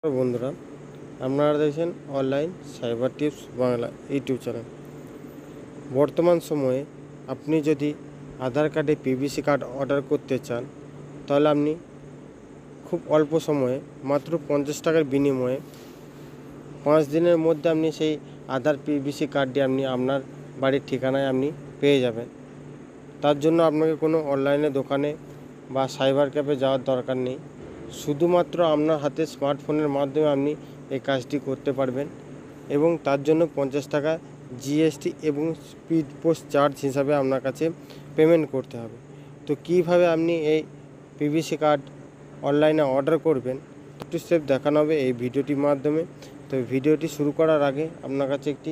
বন্ধুরা, আপনারা দেখছেন online cyber tips Bangla YouTube channel. বর্তমান সময়ে আপনি যদি আধার কার্ডে পিভিসি কার্ড অর্ডার করতে চান, তাহলে আপনি খুব অল্প সময়ে মাত্র 50 টাকার বিনিময়ে 5 দিনের মধ্যে আপনি সেই আধার পিভিসি কার্ডটি আপনি আপনার বাড়ির ঠিকানায় আপনি পেয়ে যাবেন। তার জন্য আপনাকে কোনো অনলাইনে দোকানে বা সাইবার ক্যাফে যাওয়ার দরকার নেই। শুধুমাত্র আপনার হাতে স্মার্টফোনের মাধ্যমে আপনি এই কাজটি করতে পারবেন এবং তার জন্য 50 টাকা জিএসটি এবং স্পিড পোস্ট চার্জ হিসাবে আপনার কাছে পেমেন্ট করতে হবে। তো কীভাবে আপনি এই পিভিসি কার্ড অনলাইনে অর্ডার করবেন একটু স্টেপ দেখানো হবে এই ভিডিওটির মাধ্যমে। তো ভিডিওটি শুরু করার আগে আপনার কাছে একটি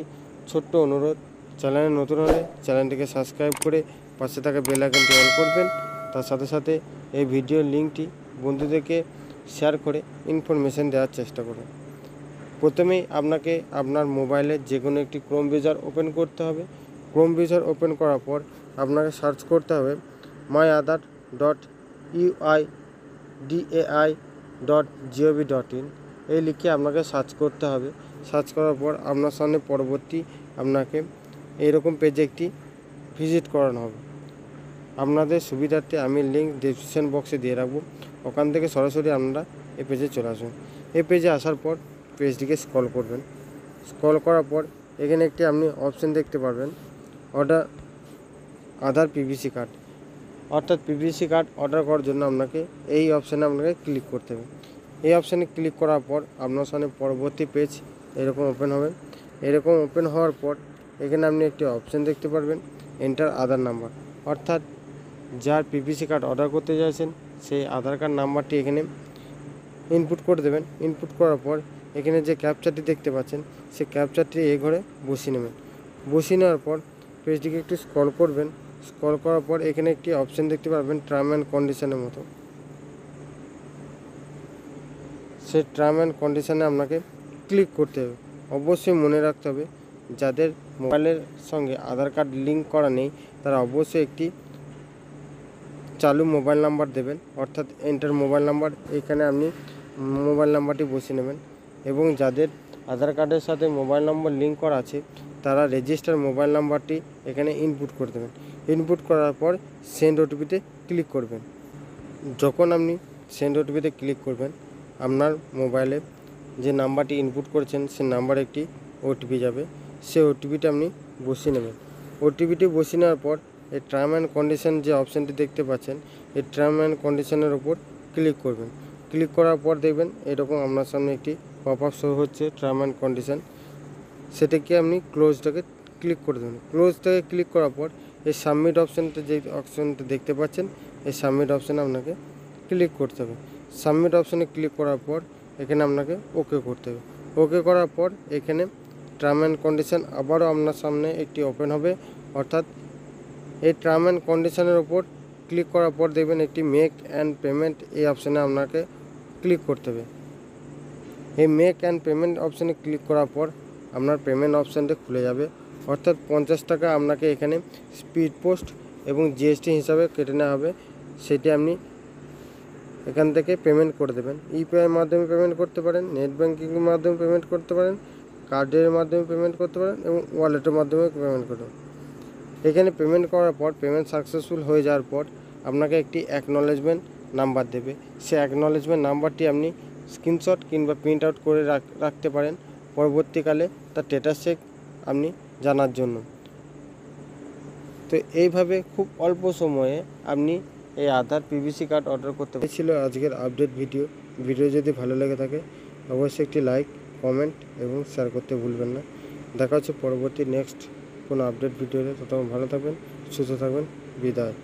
ছোট্ট অনুরোধ, চ্যানেলে নতুন হলে চ্যানেলটিকে সাবস্ক্রাইব করে পাশে থাকা বেল আইকনটি অন করবেন। তার সাথে সাথে এই ভিডিওর লিঙ্কটি বন্ধুদেরকে শেয়ার করে ইনফরমেশান দেওয়ার চেষ্টা করুন। প্রথমেই আপনাকে আপনার মোবাইলে যে কোনো একটি ক্রোম ব্রাউজার ওপেন করতে হবে। ক্রোম ব্রাউজার ওপেন করার পর আপনাকে সার্চ করতে হবে myAadhar.uidai.gov.in এই লিখে আপনাকে সার্চ করতে হবে। সার্চ করার পর আপনার সামনে পরবর্তী আপনাকে এইরকম পেজে একটি ভিজিট করানো হবে। আপনাদের সুবিধার্থে আমি লিঙ্ক ডেসক্রিপশন বক্সে দিয়ে রাখবো, ওখান থেকে সরাসরি আপনারা এই পেজে চলে আসুন। এই পেজে আসার পর পেজটিকে স্ক্রল করবেন। স্ক্রল করার পর এখানে একটি আপনি অপশান দেখতে পারবেন, অর্ডার আধার পিভিসি কার্ড। অর্থাৎ পিভিসি কার্ড অর্ডার করার জন্য আপনাকে এই অপশানে আপনাকে ক্লিক করতে হবে। এই অপশানে ক্লিক করার পর আপনার সামনে পরবর্তী পেজ এরকম ওপেন হবে। এরকম ওপেন হওয়ার পর এখানে আপনি একটি অপশান দেখতে পারবেন, এন্টার আধার নাম্বার। অর্থাৎ যার পিভিসি কার্ড অর্ডার করতে চাইছেন সেই আধার কার্ড নাম্বারটি এখানে ইনপুট করে দেবেন। ইনপুট করার পর এখানে যে ক্যাপচারটি দেখতে পাচ্ছেন সেই ক্যাপচারটি এই ঘরে বসিয়ে নেবেন। বসিয়ে নেওয়ার পর পেজটিকে একটু স্ক্রল করবেন। স্ক্রল করার পর এখানে একটি অপশান দেখতে পারবেন টার্ম অ্যান্ড কন্ডিশনের মতো। সেই টার্ম অ্যান্ড কন্ডিশনে আপনাকে ক্লিক করতে হবে। অবশ্যই মনে রাখতে হবে যাদের মোবাইলের সঙ্গে আধার কার্ড লিঙ্ক করা নেই তারা অবশ্যই একটি চালু মোবাইল নাম্বার দেবেন, অর্থাৎ এন্টার মোবাইল নাম্বার। এখানে আপনি মোবাইল নাম্বারটি বসিয়ে নেবেন এবং যাদের আধার কার্ডের সাথে মোবাইল নম্বর লিঙ্ক করা আছে তারা রেজিস্টার মোবাইল নাম্বারটি এখানে ইনপুট করে দেবেন। ইনপুট করার পর সেন্ড ওটিপিতে ক্লিক করবেন। যখন আপনি সেন্ড ওটিপিতে ক্লিক করবেন আপনার মোবাইলে যে নাম্বারটি ইনপুট করেছেন সে নাম্বারে একটি ওটিপি যাবে। সেই ওটিপিটা আপনি বসিয়ে নেবেন। ওটিপিটি বসিয়ে নেওয়ার পর এই টার্ম অ্যান্ড কন্ডিশন যে অপশানটি দেখতে পাচ্ছেন এই টার্ম অ্যান্ড কন্ডিশনের ওপর ক্লিক করবেন। ক্লিক করার পর দেখবেন এরকম আপনার সামনে একটি পপ আপ শো হচ্ছে টার্ম অ্যান্ড কন্ডিশন। সেটাকে আপনি ক্লোজটাকে ক্লিক করে দেবেন। ক্লোজটাকে ক্লিক করার পর এই সাবমিট অপশানটা যে অপশানটা দেখতে পাচ্ছেন এই সাবমিট অপশানে আপনাকে ক্লিক করতে হবে। সাবমিট অপশানে ক্লিক করার পর এখানে আপনাকে ওকে করতে হবে। ওকে করার পর এখানে টার্ম অ্যান্ড কন্ডিশন আবারও আপনার সামনে একটি ওপেন হবে। অর্থাৎ এই টার্ম অ্যান্ড কন্ডিশনের ওপর ক্লিক করার পর দেখবেন একটি মেক অ্যান্ড পেমেন্ট এই অপশানে আপনাকে ক্লিক করতে হবে। এই মেক অ্যান্ড পেমেন্ট অপশানে ক্লিক করার পর আপনার পেমেন্ট অপশানটি খুলে যাবে। অর্থাৎ 50 টাকা আপনাকে এখানে স্পিড পোস্ট এবং জিএসটি হিসাবে কেটে নেওয়া হবে। সেটি আপনি এখান থেকে পেমেন্ট করে দেবেন। ইউপিআইয়ের মাধ্যমে পেমেন্ট করতে পারেন, নেট ব্যাঙ্কিংয়ের মাধ্যমে পেমেন্ট করতে পারেন, কার্ডের মাধ্যমে পেমেন্ট করতে পারেন এবং ওয়ালেটের মাধ্যমে পেমেন্ট করতে পারেন। এখানে পেমেন্ট করার পর পেমেন্ট সাকসেসফুল হয়ে যাওয়ার পর আপনাকে একটি অ্যাকনলেজমেন্ট নাম্বার দেবে। সেই অ্যাকনলেজমেন্ট নাম্বারটি আপনি স্ক্রিনশট কিংবা প্রিন্ট আউট করে রাখতে পারেন পরবর্তীকালে তার স্ট্যাটাস চেক আপনি জানার জন্য। তো এইভাবে খুব অল্প সময়ে আপনি এই আধার পিভিসি কার্ড অর্ডার করতে পারেন। এই ছিল আজকের আপডেট ভিডিও। ভিডিও যদি ভালো লেগে থাকে অবশ্যই একটি লাইক, কমেন্ট এবং শেয়ার করতে ভুলবেন না। দেখা হচ্ছে পরবর্তী নেক্সট কোনো আপডেট ভিডিওতে। ততক্ষণ ভালো থাকবেন, সুস্থ থাকবেন। বিদায়।